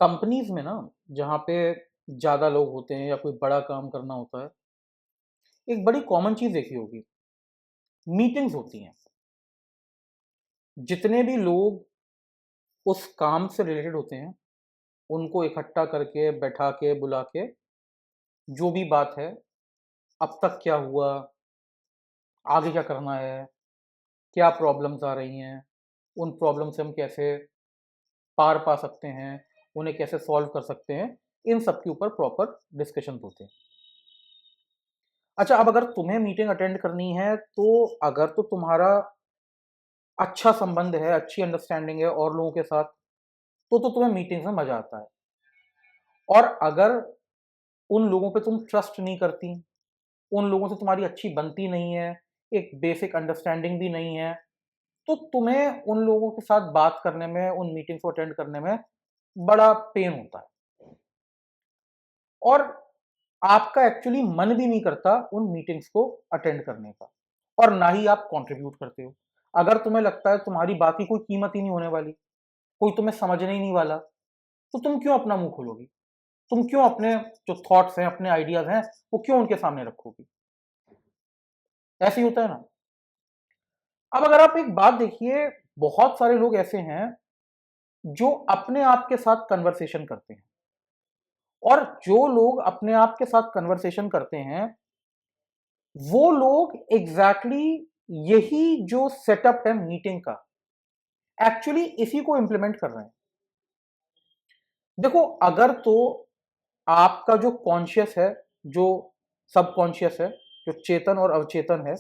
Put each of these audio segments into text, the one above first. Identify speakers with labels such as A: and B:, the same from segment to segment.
A: Companies में ना, जहाँ पे ज़्यादा लोग होते हैं या कोई बड़ा काम करना होता है, एक बड़ी कॉमन चीज़ देखी होगी, मीटिंग्स होती हैं। जितने भी लोग उस काम से रिलेटेड होते हैं, उनको इकट्ठा करके, बैठा के, बुला के, जो भी बात है, अब तक क्या हुआ, आगे क्या करना है, क्या प्रॉब्लम्स आ रही हैं, उन प्रॉब्लम से हम कैसे पार पा सकते हैं, उन्हें कैसे सॉल्व कर सकते हैं, इन सब के ऊपर प्रॉपर डिस्कशंस होते हैं। अच्छा, अब अगर तुम्हें मीटिंग अटेंड करनी है, तो अगर तो तुम्हारा अच्छा संबंध है, अच्छी अंडरस्टैंडिंग है और लोगों के साथ, तो तुम्हें मीटिंग्स में मज़ा आता है। और अगर उन लोगों पे तुम ट्रस्ट नहीं करती, उन लोगों से तुम्हारी अच्छी बनती नहीं है, एक बेसिक अंडरस्टैंडिंग भी नहीं है, तो तुम्हें उन लोगों के साथ बात करने में, उन मीटिंग्स को अटेंड करने में बड़ा पेन होता है। और आपका एक्चुअली मन भी नहीं करता उन मीटिंग्स को अटेंड करने का, और ना ही आप कंट्रीब्यूट करते हो। अगर तुम्हें लगता है तुम्हारी बात की कोई कीमत ही नहीं होने वाली, कोई तुम्हें समझने ही नहीं वाला, तो तुम क्यों अपना मुंह खोलोगी? तुम क्यों अपने जो थॉट्स हैं, अपने आइडियाज हैं, वो क्यों उनके सामने रखोगी? ऐसे ही होता है ना। अब अगर आप एक बात देखिए, बहुत सारे लोग ऐसे हैं जो अपने आप के साथ कन्वर्सेशन करते हैं, और जो लोग अपने आप के साथ कन्वर्सेशन करते हैं, वो लोग एग्जैक्टली यही जो सेटअप है मीटिंग का, एक्चुअली इसी को इंप्लीमेंट कर रहे हैं। देखो, अगर तो आपका जो कॉन्शियस है, जो सबकॉन्शियस है, जो चेतन और अवचेतन है,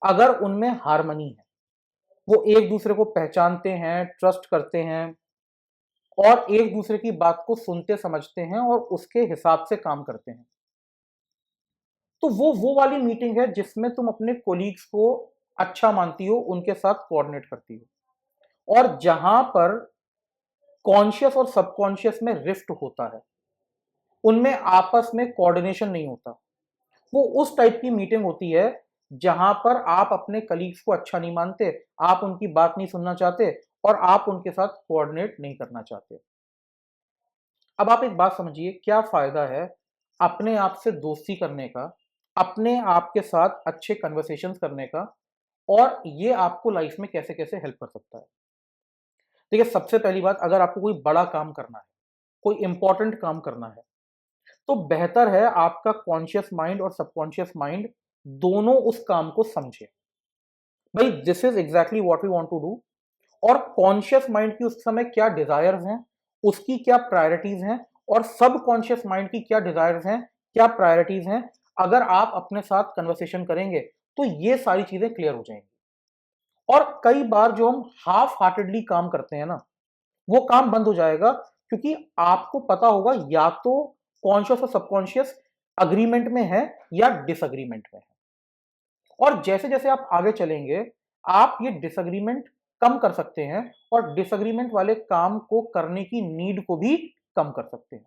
A: अगर उनमें हार्मनी है, वो एक दूसरे को पहचानते हैं, ट्रस्ट करते हैं, और एक दूसरे की बात को सुनते समझते हैं और उसके हिसाब से काम करते हैं, तो वो वाली मीटिंग है जिसमें तुम अपने कोलीग्स को अच्छा मानती हो, उनके साथ कोऑर्डिनेट करती हो। और जहां पर कॉन्शियस और सबकॉन्शियस में रिफ्ट होता है, उनमें आपस में कोऑर्डिनेशन नहीं होता, वो उस टाइप की मीटिंग होती है जहां पर आप अपने कलीग्स को अच्छा नहीं मानते, आप उनकी बात नहीं सुनना चाहते, और आप उनके साथ कोऑर्डिनेट नहीं करना चाहते। अब आप एक बात समझिए, क्या फायदा है अपने आप से दोस्ती करने का, अपने आप के साथ अच्छे कन्वर्सेशंस करने का, और ये आपको लाइफ में कैसे कैसे हेल्प कर सकता है। देखिए, सबसे पहली बात, अगर आपको कोई बड़ा काम करना है, कोई इंपॉर्टेंट काम करना है, तो बेहतर है आपका कॉन्शियस माइंड और सबकॉन्शियस माइंड दोनों उस काम को समझे। भाई, this is exactly what we want to do. और कॉन्शियस माइंड की उस समय क्या डिजायर्स हैं, उसकी क्या प्रायोरिटीज हैं, और सब कॉन्शियस माइंड की क्या डिजायर्स हैं, क्या प्रायोरिटीज हैं, अगर आप अपने साथ कन्वर्सेशन करेंगे, तो ये सारी चीजें क्लियर हो जाएंगी। और कई बार जो हम हाफ हार्टेडली काम करते हैं ना, वो काम बंद हो जाएगा, क्योंकि आपको पता होगा या तो कॉन्शियस और सबकॉन्शियस अग्रीमेंट में है या डिसएग्रीमेंट में है। और जैसे जैसे आप आगे चलेंगे, आप ये डिसएग्रीमेंट कम कर सकते हैं, और डिसएग्रीमेंट वाले काम को करने की नीड को भी कम कर सकते हैं।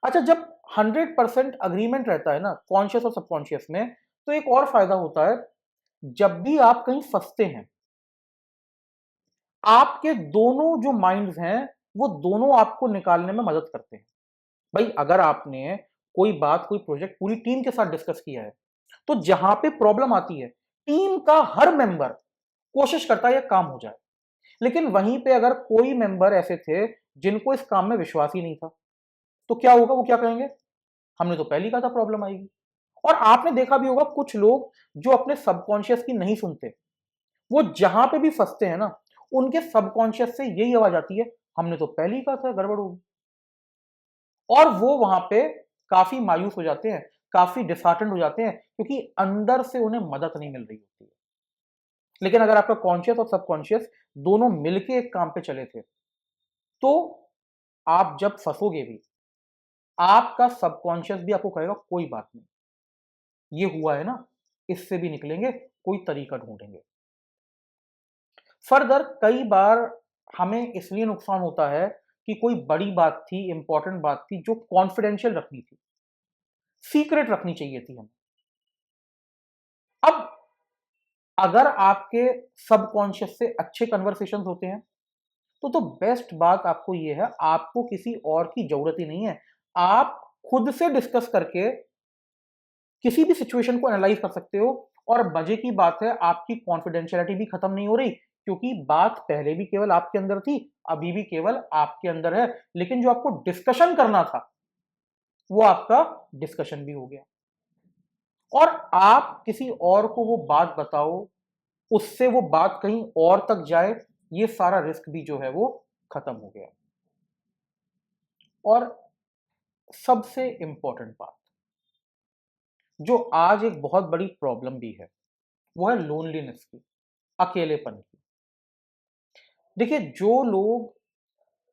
A: अच्छा, जब 100% अग्रीमेंट रहता है ना कॉन्शियस और सबकॉन्शियस में, तो एक और फायदा होता है, जब भी आप कहीं फंसते हैं, आपके दोनों जो माइंड्स हैं, वो दोनों आपको निकालने में मदद करते हैं। भाई, अगर आपने कोई बात, कोई प्रोजेक्ट पूरी टीम के साथ डिस्कस किया है, तो जहां पे प्रॉब्लम आती है, टीम का हर मेंबर कोशिश करता है ये काम हो जाए। लेकिन वहीं पे अगर कोई मेंबर ऐसे थे जिनको इस काम में विश्वास ही नहीं था, तो क्या होगा? वो क्या कहेंगे? हमने तो पहले ही कहा था प्रॉब्लम आएगी। और आपने देखा भी होगा, कुछ लोग जो अपने सबकॉन्शियस की नहीं सुनते, वो जहां पे भी फंसते हैं ना, उनके सबकॉन्शियस से यही आवाज आती है, हमने तो पहले ही कहा था गड़बड़ होगी। और वो वहां पे काफी मायूस हो जाते हैं, काफी डिसहार्टेंड हो जाते हैं, क्योंकि अंदर से उन्हें मदद नहीं मिल रही होती है। लेकिन अगर आपका कॉन्शियस और सबकॉन्शियस दोनों मिलके एक काम पे चले थे, तो आप जब फंसोगे भी, आपका सबकॉन्शियस भी आपको कहेगा कोई बात नहीं, ये हुआ है ना, इससे भी निकलेंगे, कोई तरीका ढूंढेंगे। फर्दर कई बार हमें इसलिए नुकसान होता है कि कोई बड़ी बात थी, इंपॉर्टेंट बात थी, जो कॉन्फिडेंशियल रखनी थी, सीक्रेट रखनी चाहिए थी हमें। अब अगर आपके सबकॉन्शियस से अच्छे कन्वर्सेशंस होते हैं, तो बेस्ट बात आपको ये है, आपको किसी और की जरूरत ही नहीं है। आप खुद से डिस्कस करके किसी भी सिचुएशन को एनालाइज कर सकते हो। और मजे की बात है, आपकी कॉन्फिडेंशियलिटी भी खत्म नहीं हो रही, क्योंकि बात पहले भी केवल आपके अंदर थी, अभी भी केवल आपके अंदर है, लेकिन जो आपको डिस्कशन करना था वो आपका डिस्कशन भी हो गया। और आप किसी और को वो बात बताओ, उससे वो बात कहीं और तक जाए, ये सारा रिस्क भी जो है वो खत्म हो गया। और सबसे इंपॉर्टेंट बात, जो आज एक बहुत बड़ी प्रॉब्लम भी है, वो है लोनलीनेस की, अकेलेपन की। देखिए, जो लोग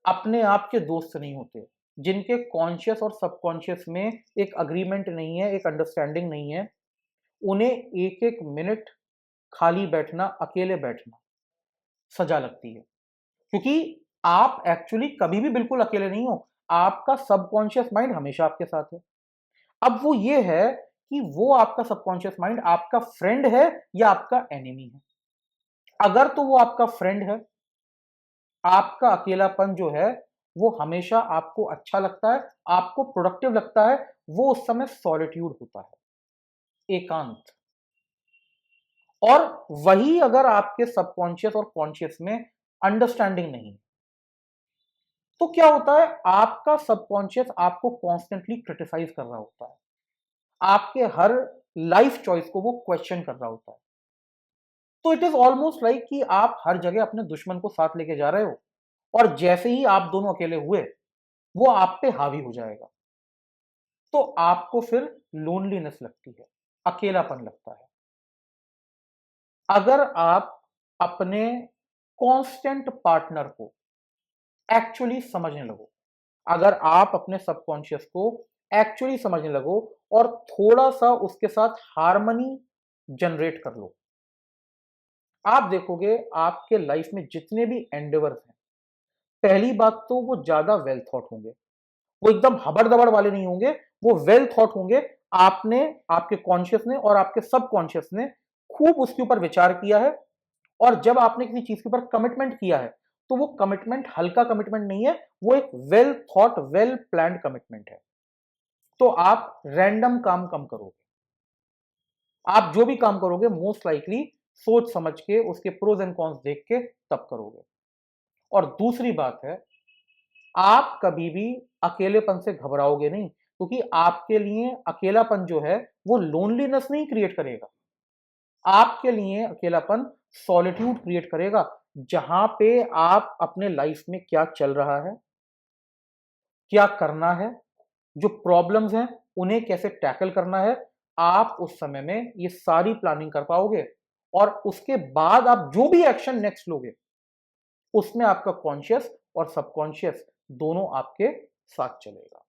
A: अपने आप के दोस्त नहीं होते, जिनके कॉन्शियस और सबकॉन्शियस में एक अग्रीमेंट नहीं है, एक अंडरस्टैंडिंग नहीं है, उन्हें एक एक मिनट खाली बैठना, अकेले बैठना सजा लगती है। क्योंकि आप एक्चुअली कभी भी बिल्कुल अकेले नहीं हो, आपका सबकॉन्शियस माइंड हमेशा आपके साथ है। अब वो ये है कि वो आपका सबकॉन्शियस माइंड आपका फ्रेंड है या आपका एनिमी है। अगर तो वो आपका फ्रेंड है, आपका अकेलापन जो है वो हमेशा आपको अच्छा लगता है, आपको प्रोडक्टिव लगता है, वो उस समय सॉलिट्यूड होता है, एकांत। और वही अगर आपके सबकॉन्शियस और कॉन्शियस में अंडरस्टैंडिंग नहीं, तो क्या होता है, आपका सबकॉन्शियस आपको कॉन्स्टेंटली क्रिटिसाइज कर रहा होता है, आपके हर लाइफ चॉइस को वो क्वेश्चन कर रहा होता है। तो इट इज ऑलमोस्ट लाइक कि आप हर जगह अपने दुश्मन को साथ लेके जा रहे हो, और जैसे ही आप दोनों अकेले हुए, वो आप पे हावी हो जाएगा। तो आपको फिर लोनलीनेस लगती है, अकेलापन लगता है। अगर आप अपने कांस्टेंट पार्टनर को एक्चुअली समझने लगो, अगर आप अपने सबकॉन्शियस को एक्चुअली समझने लगो और थोड़ा सा उसके साथ हार्मनी जनरेट कर लो, आप देखोगे आपके लाइफ में जितने भी एंडेवर्स हैं, पहली बात तो वो ज्यादा वेल थॉट होंगे, वो एकदम हबड़-दबड़ वाले नहीं होंगे, वो वेल थॉट होंगे। आपने, आपके कॉन्शियस ने और आपके सबकॉन्शियस ने खूब उसके ऊपर विचार किया है, और जब आपने किसी चीज के ऊपर कमिटमेंट किया है, तो वो कमिटमेंट हल्का कमिटमेंट नहीं है, वो एक well thought, well planned commitment है। तो आप रैंडम काम कम करोगे। आप जो भी काम करोगे मोस्ट लाइकली सोच समझ के, उसके प्रोज एंड कॉन्स देख के तब करोगे। और दूसरी बात है, आप कभी भी अकेलेपन से घबराओगे नहीं, क्योंकि आपके लिए अकेलापन जो है वो लोनलीनेस नहीं क्रिएट करेगा, आपके लिए अकेलापन सॉलिट्यूड क्रिएट करेगा, जहां पे आप अपने लाइफ में क्या चल रहा है, क्या करना है, जो प्रॉब्लम्स हैं उन्हें कैसे टैकल करना है, आप उस समय में ये सारी प्लानिंग कर पाओगे। और उसके बाद आप जो भी एक्शन नेक्स्ट लोगे, उसमें आपका कॉन्शियस और सबकॉन्शियस दोनों आपके साथ चलेगा।